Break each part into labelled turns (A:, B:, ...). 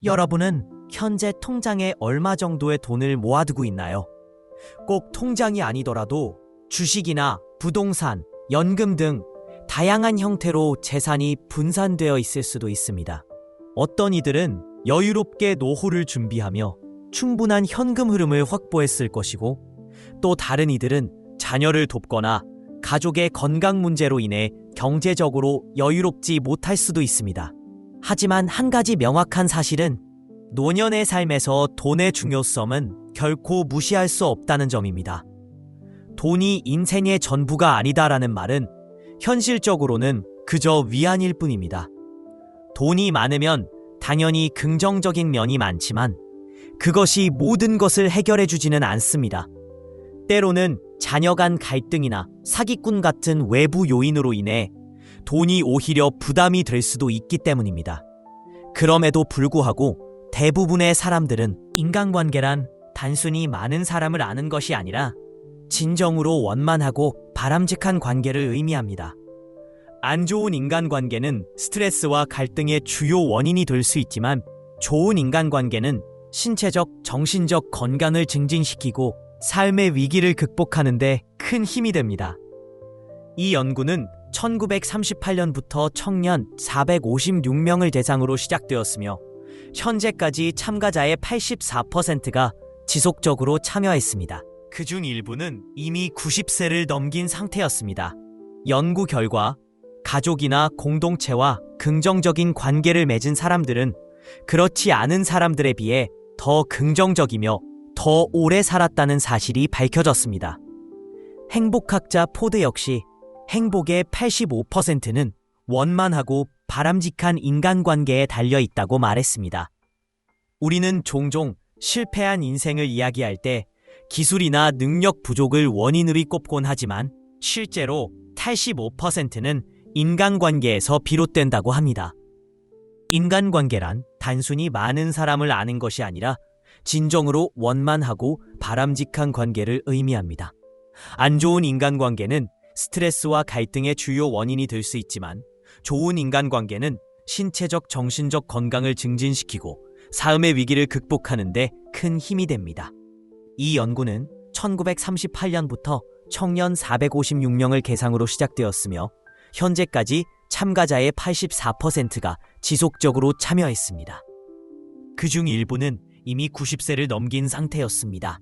A: 여러분은 현재 통장에 얼마 정도의 돈을 모아두고 있나요? 꼭 통장이 아니더라도 주식이나 부동산, 연금 등 다양한 형태로 재산이 분산되어 있을 수도 있습니다. 어떤 이들은 여유롭게 노후를 준비하며 충분한 현금 흐름을 확보했을 것이고, 또 다른 이들은 자녀를 돕거나 가족의 건강 문제로 인해 경제적으로 여유롭지 못할 수도 있습니다. 하지만 한 가지 명확한 사실은 노년의 삶에서 돈의 중요성은 결코 무시할 수 없다는 점입니다. 돈이 인생의 전부가 아니다라는 말은 현실적으로는 그저 위안일 뿐입니다. 돈이 많으면 당연히 긍정적인 면이 많지만 그것이 모든 것을 해결해 주지는 않습니다. 때로는 자녀 간 갈등이나 사기꾼 같은 외부 요인으로 인해 돈이 오히려 부담이 될 수도 있기 때문입니다. 그럼에도 불구하고 대부분의 사람들은 인간관계란 단순히 많은 사람을 아는 것이 아니라 진정으로 원만하고 바람직한 관계를 의미합니다. 안 좋은 인간관계는 스트레스와 갈등의 주요 원인이 될 수 있지만, 좋은 인간관계는 신체적, 정신적 건강을 증진시키고 삶의 위기를 극복하는 데 큰 힘이 됩니다. 이 연구는 1938년부터 청년 456명을 대상으로 시작되었으며 현재까지 참가자의 84%가 지속적으로 참여했습니다. 그중 일부는 이미 90세를 넘긴 상태였습니다. 연구 결과 가족이나 공동체와 긍정적인 관계를 맺은 사람들은 그렇지 않은 사람들에 비해 더 긍정적이며 더 오래 살았다는 사실이 밝혀졌습니다. 행복학자 포드 역시 행복의 85%는 원만하고 바람직한 인간관계에 달려있다고 말했습니다. 우리는 종종 실패한 인생을 이야기할 때 기술이나 능력 부족을 원인으로 꼽곤 하지만 실제로 85%는 인간관계에서 비롯된다고 합니다. 인간관계란 단순히 많은 사람을 아는 것이 아니라 진정으로 원만하고 바람직한 관계를 의미합니다. 안 좋은 인간관계는 스트레스와 갈등의 주요 원인이 될 수 있지만, 좋은 인간관계는 신체적, 정신적 건강을 증진시키고 삶의 위기를 극복하는 데 큰 힘이 됩니다. 이 연구는 1938년부터 청년 456명을 대상으로 시작되었으며 현재까지 참가자의 84%가 지속적으로 참여했습니다. 그중 일부는 이미 90세를 넘긴 상태였습니다.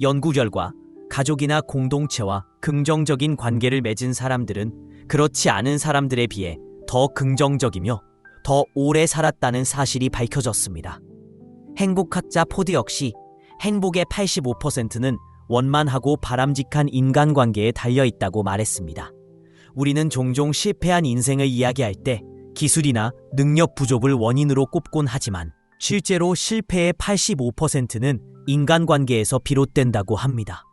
A: 연구 결과 가족이나 공동체와 긍정적인 관계를 맺은 사람들은 그렇지 않은 사람들에 비해 더 긍정적이며 더 오래 살았다는 사실이 밝혀졌습니다. 행복학자 포드 역시 행복의 85%는 원만하고 바람직한 인간관계에 달려있다고 말했습니다. 우리는 종종 실패한 인생을 이야기할 때 기술이나 능력 부족을 원인으로 꼽곤 하지만 실제로 실패의 85%는 인간관계에서 비롯된다고 합니다.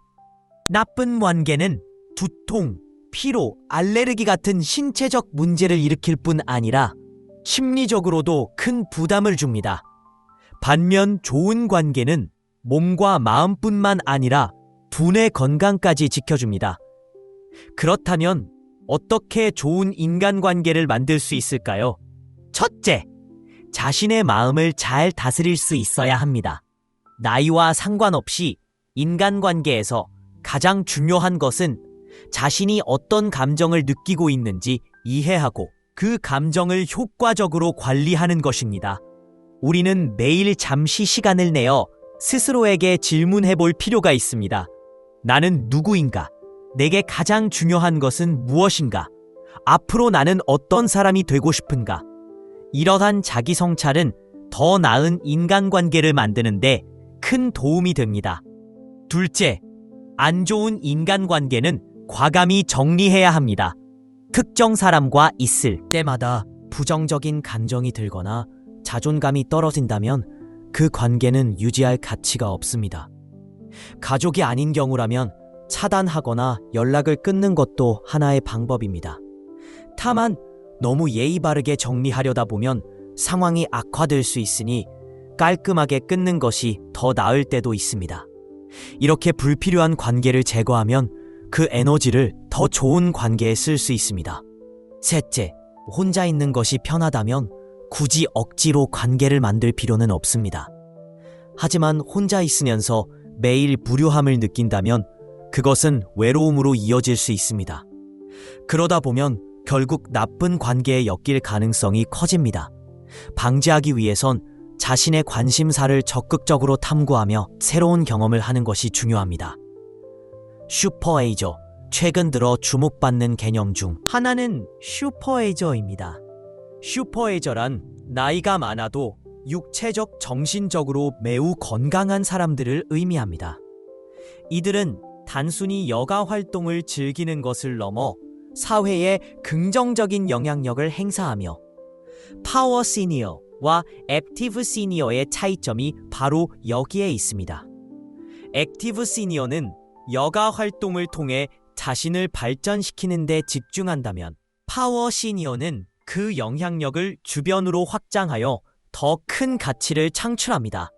A: 나쁜 관계는 두통, 피로, 알레르기 같은 신체적 문제를 일으킬 뿐 아니라 심리적으로도 큰 부담을 줍니다. 반면 좋은 관계는 몸과 마음뿐만 아니라 두뇌 건강까지 지켜줍니다. 그렇다면 어떻게 좋은 인간관계를 만들 수 있을까요? 첫째, 자신의 마음을 잘 다스릴 수 있어야 합니다. 나이와 상관없이 인간관계에서 가장 중요한 것은 자신이 어떤 감정을 느끼고 있는지 이해하고 그 감정을 효과적으로 관리하는 것입니다. 우리는 매일 잠시 시간을 내어 스스로에게 질문해 볼 필요가 있습니다. 나는 누구인가? 내게 가장 중요한 것은 무엇인가? 앞으로 나는 어떤 사람이 되고 싶은가? 이러한 자기 성찰은 더 나은 인간관계를 만드는데 큰 도움이 됩니다. 둘째, 안 좋은 인간관계는 과감히 정리해야 합니다. 특정 사람과 있을 때마다 부정적인 감정이 들거나 자존감이 떨어진다면 그 관계는 유지할 가치가 없습니다. 가족이 아닌 경우라면 차단하거나 연락을 끊는 것도 하나의 방법입니다. 다만 너무 예의 바르게 정리하려다 보면 상황이 악화될 수 있으니 깔끔하게 끊는 것이 더 나을 때도 있습니다. 이렇게 불필요한 관계를 제거하면 그 에너지를 더 좋은 관계에 쓸 수 있습니다. 셋째, 혼자 있는 것이 편하다면 굳이 억지로 관계를 만들 필요는 없습니다. 하지만 혼자 있으면서 매일 무료함을 느낀다면 그것은 외로움으로 이어질 수 있습니다. 그러다 보면 결국 나쁜 관계에 엮일 가능성이 커집니다. 방지하기 위해선 자신의 관심사를 적극적으로 탐구하며 새로운 경험을 하는 것이 중요합니다. 슈퍼에이저, 최근 들어 주목받는 개념 중 하나는 슈퍼에이저입니다. 슈퍼에이저란 나이가 많아도 육체적, 정신적으로 매우 건강한 사람들을 의미합니다. 이들은 단순히 여가 활동을 즐기는 것을 넘어 사회에 긍정적인 영향력을 행사하며 파워 시니어와 액티브 시니어의 차이점이 바로 여기에 있습니다. 액티브 시니어는 여가 활동을 통해 자신을 발전시키는 데 집중한다면 파워 시니어는 그 영향력을 주변으로 확장하여 더 큰 가치를 창출합니다.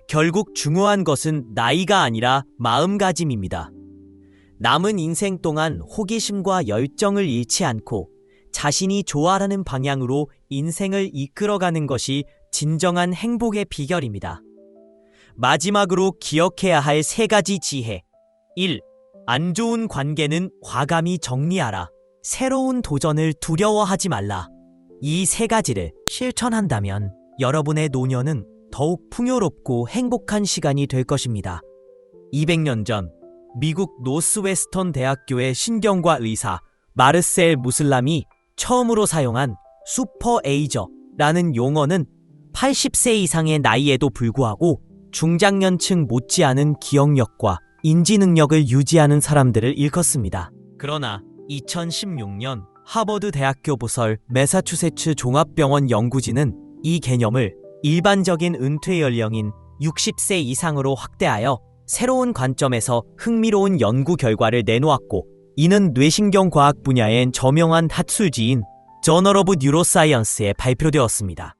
A: 결국 중요한 것은 나이가 아니라 마음가짐입니다. 남은 인생 동안 호기심과 열정을 잃지 않고 자신이 좋아하는 방향으로 인생을 이끌어가는 것이 진정한 행복의 비결입니다. 마지막으로 기억해야 할 3가지 지혜. 1. 안 좋은 관계는 과감히 정리하라. 새로운 도전을 두려워하지 말라. 이 3가지를 실천한다면 여러분의 노년은 더욱 풍요롭고 행복한 시간이 될 것입니다. 200년 전 미국 노스웨스턴 대학교의 신경과 의사 마르셀 무슬람이 처음으로 사용한 슈퍼에이저라는 용어는 80세 이상의 나이에도 불구하고 중장년층 못지않은 기억력과 인지 능력을 유지하는 사람들을 일컫습니다. 그러나 2016년 하버드 대학교 부설 매사추세츠 종합병원 연구진은 이 개념을 일반적인 은퇴 연령인 60세 이상으로 확대하여 새로운 관점에서 흥미로운 연구 결과를 내놓았고, 이는 뇌신경과학 분야엔 저명한 학술지인 저널 오브 뉴로사이언스에 발표되었습니다.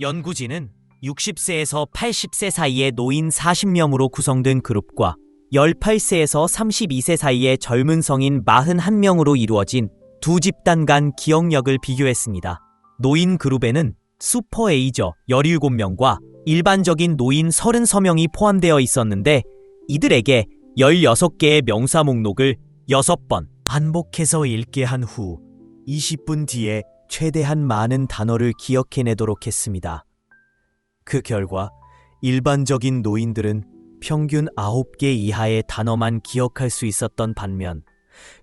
A: 연구진은 60세에서 80세 사이의 노인 40명으로 구성된 그룹과 18세에서 32세 사이의 젊은 성인 41명으로 이루어진 두 집단 간 기억력을 비교했습니다. 노인 그룹에는 슈퍼에이저 17명과 일반적인 노인 33명이 포함되어 있었는데, 이들에게 16개의 명사 목록을 6번 반복해서 읽게 한 후 20분 뒤에 최대한 많은 단어를 기억해내도록 했습니다. 그 결과 일반적인 노인들은 평균 9개 이하의 단어만 기억할 수 있었던 반면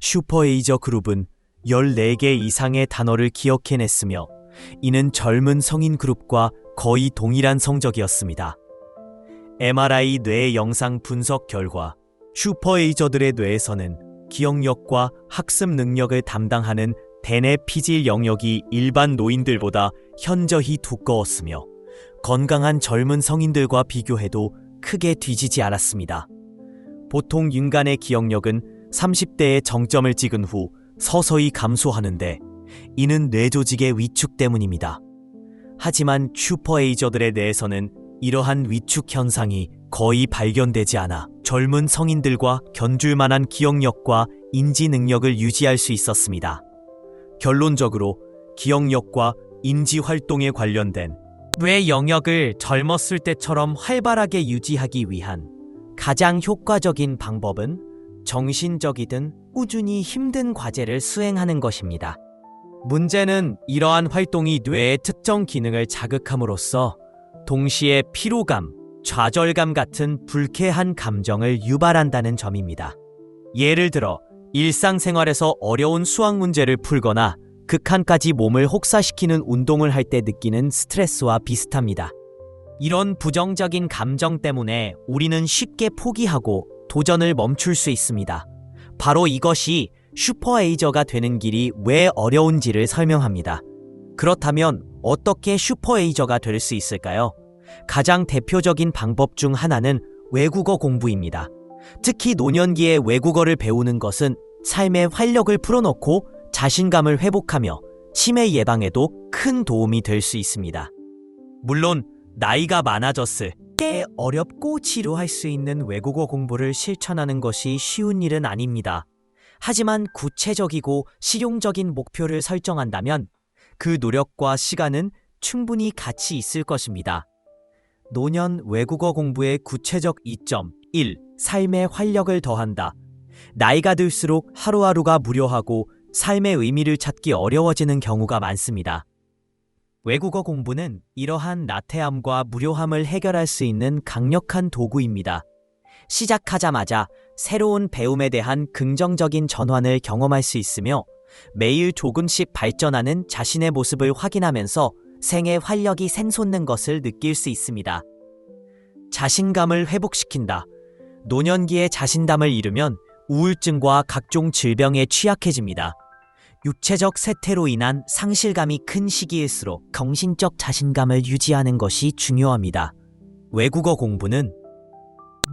A: 슈퍼에이저 그룹은 14개 이상의 단어를 기억해냈으며, 이는 젊은 성인 그룹과 거의 동일한 성적이었습니다. MRI 뇌 영상 분석 결과 슈퍼에이저들의 뇌에서는 기억력과 학습 능력을 담당하는 대뇌 피질 영역이 일반 노인들보다 현저히 두꺼웠으며, 건강한 젊은 성인들과 비교해도 크게 뒤지지 않았습니다. 보통 인간의 기억력은 30대의 정점을 찍은 후 서서히 감소하는데, 이는 뇌조직의 위축 때문입니다. 하지만 슈퍼에이저들의 뇌에서는 이러한 위축 현상이 거의 발견되지 않아 젊은 성인들과 견줄 만한 기억력과 인지 능력을 유지할 수 있었습니다. 결론적으로 기억력과 인지 활동에 관련된 뇌 영역을 젊었을 때처럼 활발하게 유지하기 위한 가장 효과적인 방법은 정신적이든 꾸준히 힘든 과제를 수행하는 것입니다. 문제는 이러한 활동이 뇌의 특정 기능을 자극함으로써 동시에 피로감, 좌절감 같은 불쾌한 감정을 유발한다는 점입니다. 예를 들어 일상생활에서 어려운 수학 문제를 풀거나 극한까지 몸을 혹사시키는 운동을 할 때 느끼는 스트레스와 비슷합니다. 이런 부정적인 감정 때문에 우리는 쉽게 포기하고 도전을 멈출 수 있습니다. 바로 이것이 슈퍼에이저가 되는 길이 왜 어려운지를 설명합니다. 그렇다면 어떻게 슈퍼에이저가 될 수 있을까요? 가장 대표적인 방법 중 하나는 외국어 공부입니다. 특히 노년기에 외국어를 배우는 것은 삶의 활력을 풀어놓고 자신감을 회복하며 치매 예방에도 큰 도움이 될 수 있습니다. 물론 나이가 많아졌을 때 어렵고 지루할 수 있는 외국어 공부를 실천하는 것이 쉬운 일은 아닙니다. 하지만 구체적이고 실용적인 목표를 설정한다면 그 노력과 시간은 충분히 가치 있을 것입니다. 노년 외국어 공부의 구체적 이점 1. 삶의 활력을 더한다. 나이가 들수록 하루하루가 무료하고 삶의 의미를 찾기 어려워지는 경우가 많습니다. 외국어 공부는 이러한 나태함과 무료함을 해결할 수 있는 강력한 도구입니다. 시작하자마자 새로운 배움에 대한 긍정적인 전환을 경험할 수 있으며 매일 조금씩 발전하는 자신의 모습을 확인하면서 생의 활력이 샘솟는 것을 느낄 수 있습니다. 자신감을 회복시킨다. 노년기에 자신감을 잃으면 우울증과 각종 질병에 취약해집니다. 육체적 쇠퇴로 인한 상실감이 큰 시기일수록 정신적 자신감을 유지하는 것이 중요합니다. 외국어 공부는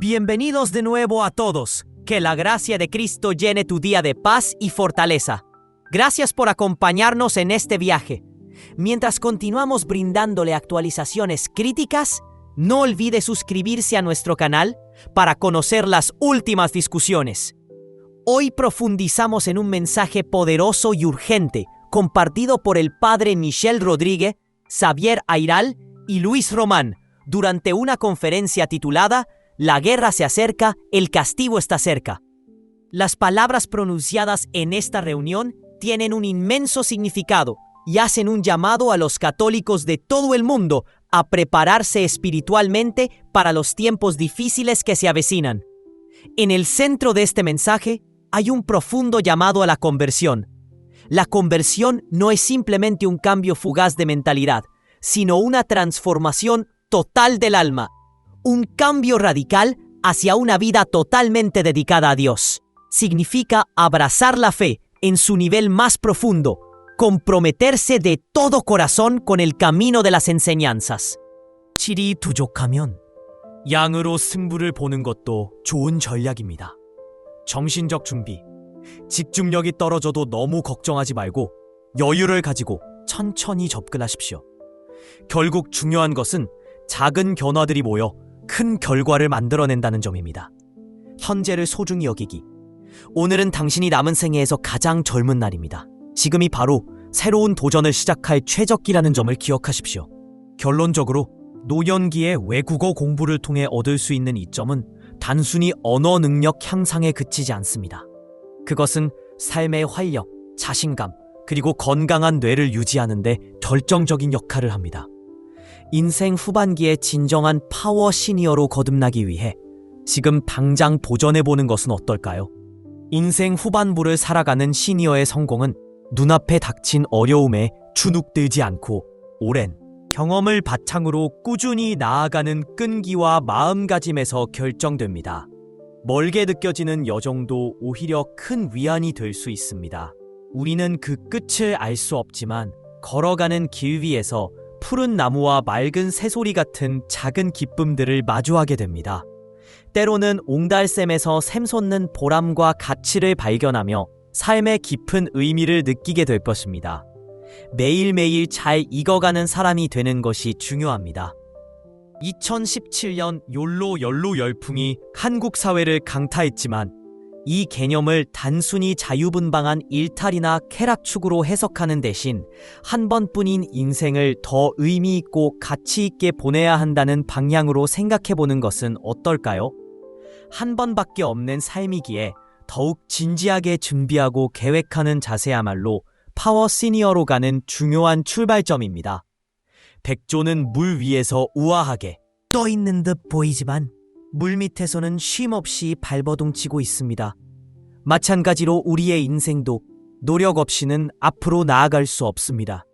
A: Bienvenidos de nuevo a todos. Que la gracia de Cristo llene tu día de paz y fortaleza. Gracias por acompañarnos en este viaje. Mientras continuamos brindándole actualizaciones críticas, no olvide suscribirse a nuestro canal para conocer las últimas discusiones. Hoy profundizamos en un mensaje poderoso y urgente compartido por el padre Michel Rodríguez, Xavier Ayral y Luis Román durante una conferencia titulada La guerra se acerca, el castigo está cerca. Las palabras pronunciadas en esta reunión tienen un inmenso significado y hacen un llamado a los católicos de todo el mundo a prepararse espiritualmente para los tiempos difíciles que se avecinan. En el centro de este mensaje hay un profundo llamado a la conversión. La conversión no es simplemente un cambio fugaz de mentalidad, sino una transformación total del alma. Un cambio radical hacia una vida totalmente dedicada a Dios. Significa abrazar la fe en su nivel más profundo, comprometerse de todo corazón con el camino de las enseñanzas. 질이 부족하면 양으로 승부를 보는 것도 좋은 전략입니다. 정신적 준비. 집중력이 떨어져도 너무 걱정하지 말고 여유를 가지고 천천히 접근하십시오. 결국 중요한 것은 작은 변화들이 모여 큰 결과를 만들어낸다는 점입니다. 현재를 소중히 여기기. 오늘은 당신이 남은 생애에서 가장 젊은 날입니다. 지금이 바로 새로운 도전을 시작할 최적기라는 점을 기억하십시오. 결론적으로 노년기의 외국어 공부를 통해 얻을 수 있는 이점은 단순히 언어 능력 향상에 그치지 않습니다. 그것은 삶의 활력, 자신감, 그리고 건강한 뇌를 유지하는 데 결정적인 역할을 합니다. 인생 후반기에 진정한 파워 시니어로 거듭나기 위해 지금 당장 도전해보는 것은 어떨까요? 인생 후반부를 살아가는 시니어의 성공은 눈앞에 닥친 어려움에 주눅들지 않고 오랜 경험을 바탕으로 꾸준히 나아가는 끈기와 마음가짐에서 결정됩니다. 멀게 느껴지는 여정도 오히려 큰 위안이 될 수 있습니다. 우리는 그 끝을 알 수 없지만 걸어가는 길 위에서 푸른 나무와 맑은 새소리 같은 작은 기쁨들을 마주하게 됩니다. 때로는 옹달샘에서 샘솟는 보람과 가치를 발견하며 삶의 깊은 의미를 느끼게 될 것입니다. 매일매일 잘 익어가는 사람이 되는 것이 중요합니다. 2017년 욜로 연로 열풍이 한국 사회를 강타했지만 이 개념을 단순히 자유분방한 일탈이나 쾌락축으로 해석하는 대신 한 번뿐인 인생을 더 의미 있고 가치 있게 보내야 한다는 방향으로 생각해보는 것은 어떨까요? 한 번밖에 없는 삶이기에 더욱 진지하게 준비하고 계획하는 자세야말로 파워 시니어로 가는 중요한 출발점입니다. 백조는 물 위에서 우아하게 떠 있는 듯 보이지만 물 밑에서는 쉼없이 발버둥치고 있습니다. 마찬가지로 우리의 인생도 노력 없이는 앞으로 나아갈 수 없습니다.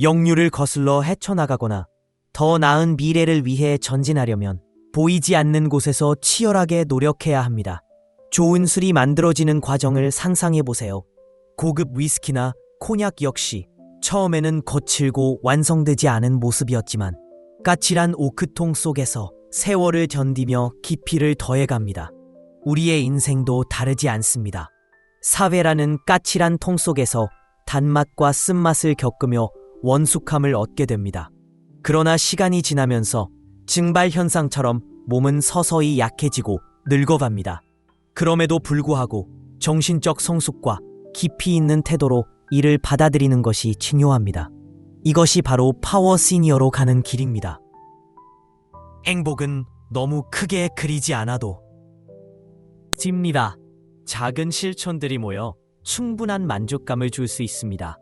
A: 역류를 거슬러 헤쳐나가거나 더 나은 미래를 위해 전진하려면 보이지 않는 곳에서 치열하게 노력해야 합니다. 좋은 술이 만들어지는 과정을 상상해보세요. 고급 위스키나 코냑 역시 처음에는 거칠고 완성되지 않은 모습이었지만 까칠한 오크통 속에서 세월을 견디며 깊이를 더해갑니다. 우리의 인생도 다르지 않습니다. 사회라는 까칠한 통 속에서 단맛과 쓴맛을 겪으며 원숙함을 얻게 됩니다. 그러나 시간이 지나면서 증발 현상처럼 몸은 서서히 약해지고 늙어갑니다. 그럼에도 불구하고 정신적 성숙과 깊이 있는 태도로 이를 받아들이는 것이 중요합니다. 이것이 바로 파워 시니어로 가는 길입니다. 행복은 너무 크게 그리지 않아도 집니다. 작은 실천들이 모여 충분한 만족감을 줄 수 있습니다.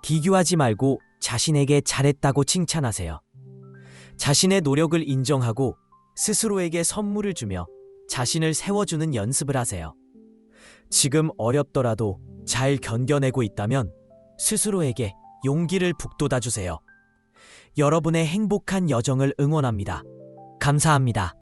A: 비교하지 말고 자신에게 잘했다고 칭찬하세요. 자신의 노력을 인정하고 스스로에게 선물을 주며 자신을 세워주는 연습을 하세요. 지금 어렵더라도 잘 견뎌내고 있다면 스스로에게 용기를 북돋아 주세요. 여러분의 행복한 여정을 응원합니다. 감사합니다.